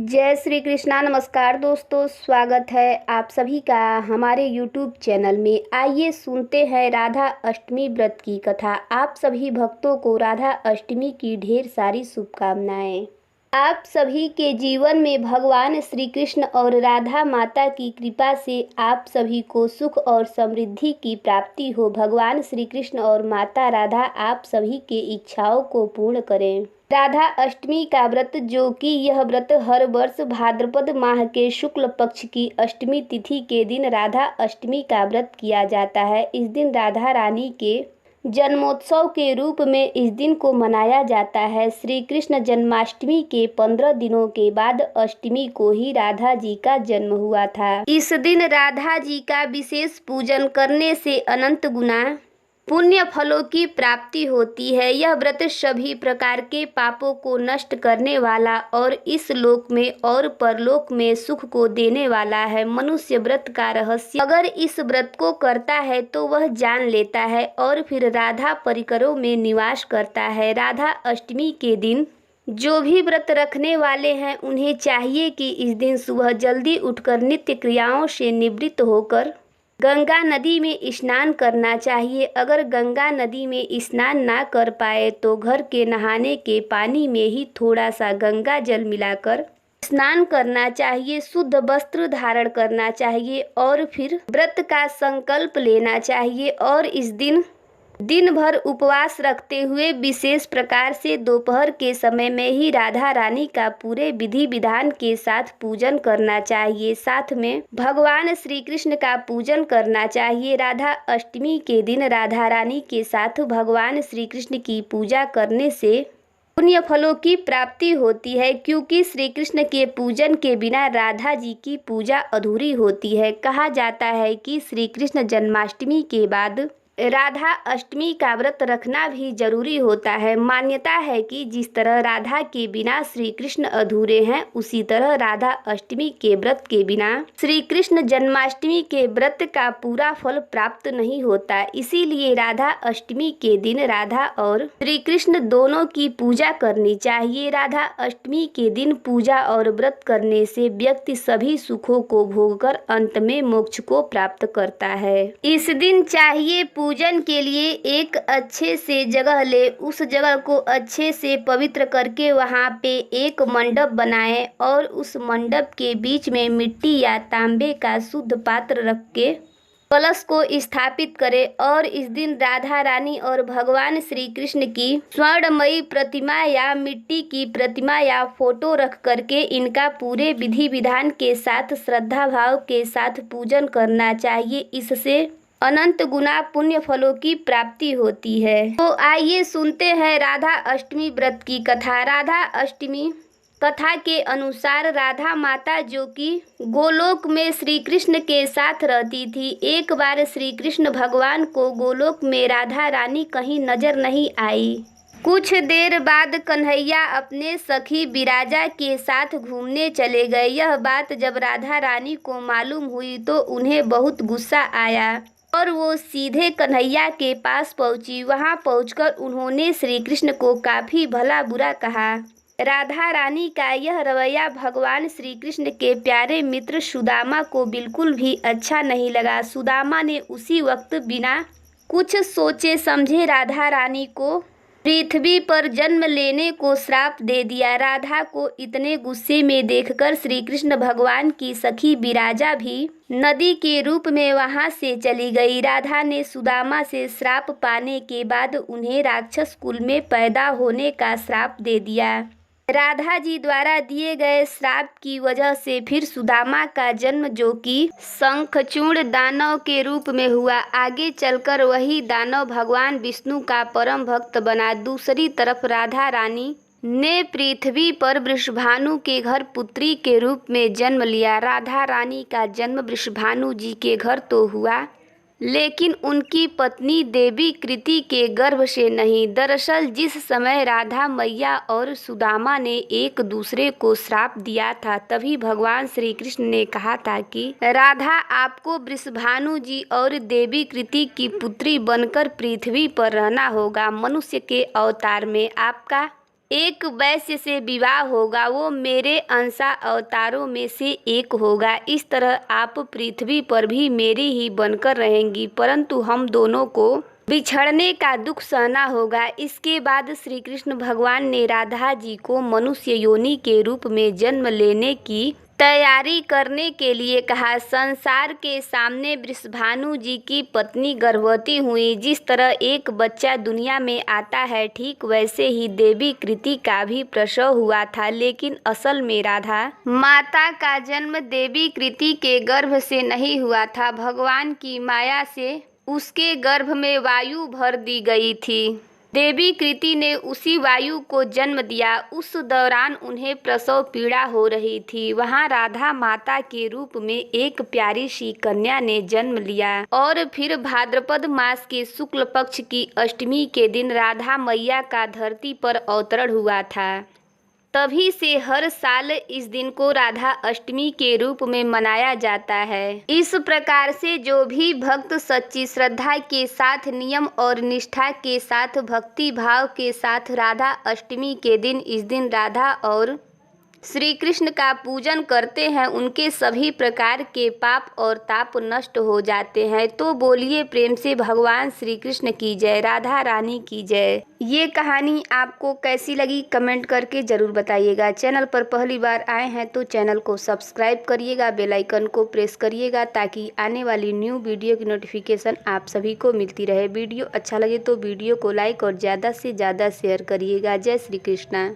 जय श्री कृष्णा। नमस्कार दोस्तों, स्वागत है आप सभी का हमारे यूट्यूब चैनल में। आइए सुनते हैं राधा अष्टमी व्रत की कथा। आप सभी भक्तों को राधा अष्टमी की ढेर सारी शुभकामनाएं। आप सभी के जीवन में भगवान श्री कृष्ण और राधा माता की कृपा से आप सभी को सुख और समृद्धि की प्राप्ति हो। भगवान श्री कृष्ण और माता राधा आप सभी के इच्छाओं को पूर्ण करें। राधा अष्टमी का व्रत, जो कि यह व्रत हर वर्ष भाद्रपद माह के शुक्ल पक्ष की अष्टमी तिथि के दिन राधा अष्टमी का व्रत किया जाता है। इस दिन राधा रानी के जन्मोत्सव के रूप में इस दिन को मनाया जाता है। श्री कृष्ण जन्माष्टमी के 15 दिनों के बाद अष्टमी को ही राधा जी का जन्म हुआ था। इस दिन राधा जी का विशेष पूजन करने से अनंत गुना पुण्य फलों की प्राप्ति होती है। यह व्रत सभी प्रकार के पापों को नष्ट करने वाला और इस लोक में और परलोक में सुख को देने वाला है। मनुष्य व्रत का रहस्य अगर इस व्रत को करता है तो वह जान लेता है और फिर राधा परिकरों में निवास करता है। राधा अष्टमी के दिन जो भी व्रत रखने वाले हैं उन्हें चाहिए कि इस दिन सुबह जल्दी उठकर नित्य क्रियाओं से निवृत्त होकर गंगा नदी में स्नान करना चाहिए। अगर गंगा नदी में स्नान ना कर पाए तो घर के नहाने के पानी में ही थोड़ा सा गंगा जल मिलाकर स्नान करना चाहिए। शुद्ध वस्त्र धारण करना चाहिए और फिर व्रत का संकल्प लेना चाहिए और इस दिन भर उपवास रखते हुए विशेष प्रकार से दोपहर के समय में ही राधा रानी का पूरे विधि विधान के साथ पूजन करना चाहिए। साथ में भगवान श्री कृष्ण का पूजन करना चाहिए। राधा अष्टमी के दिन राधा रानी के साथ भगवान श्री कृष्ण की पूजा करने से पुण्य फलों की प्राप्ति होती है, क्योंकि श्री कृष्ण के पूजन के बिना राधा जी की पूजा अधूरी होती है। कहा जाता है कि श्री कृष्ण जन्माष्टमी के बाद राधा अष्टमी का व्रत रखना भी जरूरी होता है। मान्यता है कि जिस तरह राधा के बिना श्री कृष्ण अधूरे हैं, उसी तरह राधा अष्टमी के व्रत के बिना श्री कृष्ण जन्माष्टमी के व्रत का पूरा फल प्राप्त नहीं होता। इसीलिए राधा अष्टमी के दिन राधा और श्री कृष्ण दोनों की पूजा करनी चाहिए। राधा अष्टमी के दिन पूजा और व्रत करने से व्यक्ति सभी सुखों को भोगकर अंत में मोक्ष को प्राप्त करता है। इस दिन चाहिए पूजन के लिए एक अच्छे से जगह ले, उस जगह को अच्छे से पवित्र करके वहाँ पे एक मंडप बनाएं और उस मंडप के बीच में मिट्टी या तांबे का शुद्ध पात्र रख के कलश को स्थापित करें और इस दिन राधा रानी और भगवान श्री कृष्ण की स्वर्णमयी प्रतिमा या मिट्टी की प्रतिमा या फोटो रख करके इनका पूरे विधि विधान के साथ श्रद्धा भाव के साथ पूजन करना चाहिए। इससे अनंत गुना पुण्य फलों की प्राप्ति होती है। तो आइए सुनते हैं राधा अष्टमी व्रत की कथा। राधा अष्टमी कथा के अनुसार राधा माता, जो कि गोलोक में श्री कृष्ण के साथ रहती थी, एक बार श्री कृष्ण भगवान को गोलोक में राधा रानी कहीं नजर नहीं आई। कुछ देर बाद कन्हैया अपने सखी विराजा के साथ घूमने चले गए। यह बात जब राधा रानी को मालूम हुई तो उन्हें बहुत गुस्सा आया और वो सीधे कन्हैया के पास पहुंची। वहां पहुंचकर उन्होंने श्री कृष्ण को काफी भला बुरा कहा। राधा रानी का यह रवैया भगवान श्री कृष्ण के प्यारे मित्र सुदामा को बिल्कुल भी अच्छा नहीं लगा। सुदामा ने उसी वक्त बिना कुछ सोचे समझे राधा रानी को पृथ्वी पर जन्म लेने को श्राप दे दिया। राधा को इतने गुस्से में देखकर श्री कृष्ण भगवान की सखी विराजा भी नदी के रूप में वहां से चली गई। राधा ने सुदामा से श्राप पाने के बाद उन्हें राक्षस कुल में पैदा होने का श्राप दे दिया। राधा जी द्वारा दिए गए श्राप की वजह से फिर सुदामा का जन्म, जो कि शंखचूड़ दानव के रूप में हुआ, आगे चलकर वही दानव भगवान विष्णु का परम भक्त बना। दूसरी तरफ राधा रानी ने पृथ्वी पर वृषभानु के घर पुत्री के रूप में जन्म लिया। राधा रानी का जन्म वृषभानु जी के घर तो हुआ, लेकिन उनकी पत्नी देवी कृति के गर्भ से नहीं। दरअसल जिस समय राधा मैया और सुदामा ने एक दूसरे को श्राप दिया था, तभी भगवान श्री कृष्ण ने कहा था कि राधा, आपको वृषभानु जी और देवी कृति की पुत्री बनकर पृथ्वी पर रहना होगा। मनुष्य के अवतार में आपका एक वैश्य से विवाह होगा, वो मेरे अंशा अवतारों में से एक होगा। इस तरह आप पृथ्वी पर भी मेरी ही बनकर रहेंगी, परंतु हम दोनों को बिछड़ने का दुख सहना होगा। इसके बाद श्री कृष्ण भगवान ने राधा जी को मनुष्य योनि के रूप में जन्म लेने की तैयारी करने के लिए कहा। संसार के सामने वृषभानु जी की पत्नी गर्भवती हुई। जिस तरह एक बच्चा दुनिया में आता है, ठीक वैसे ही देवी कृति का भी प्रसव हुआ था, लेकिन असल में राधा माता का जन्म देवी कृति के गर्भ से नहीं हुआ था। भगवान की माया से उसके गर्भ में वायु भर दी गई थी। देवी कृति ने उसी वायु को जन्म दिया। उस दौरान उन्हें प्रसव पीड़ा हो रही थी। वहां राधा माता के रूप में एक प्यारी सी कन्या ने जन्म लिया और फिर भाद्रपद मास के शुक्ल पक्ष की अष्टमी के दिन राधा मैया का धरती पर अवतरण हुआ था। तभी से हर साल इस दिन को राधा अष्टमी के रूप में मनाया जाता है। इस प्रकार से जो भी भक्त सच्ची श्रद्धा के साथ, नियम और निष्ठा के साथ, भक्ति भाव के साथ राधा अष्टमी के दिन इस दिन राधा और श्री कृष्ण का पूजन करते हैं, उनके सभी प्रकार के पाप और ताप नष्ट हो जाते हैं। तो बोलिए प्रेम से भगवान श्री कृष्ण की जय, राधा रानी की जय। ये कहानी आपको कैसी लगी कमेंट करके ज़रूर बताइएगा। चैनल पर पहली बार आए हैं तो चैनल को सब्सक्राइब करिएगा, बेल आइकन को प्रेस करिएगा, ताकि आने वाली न्यू वीडियो की नोटिफिकेशन आप सभी को मिलती रहे। वीडियो अच्छा लगे तो वीडियो को लाइक और ज़्यादा से ज़्यादा शेयर करिएगा। जय श्री कृष्णा।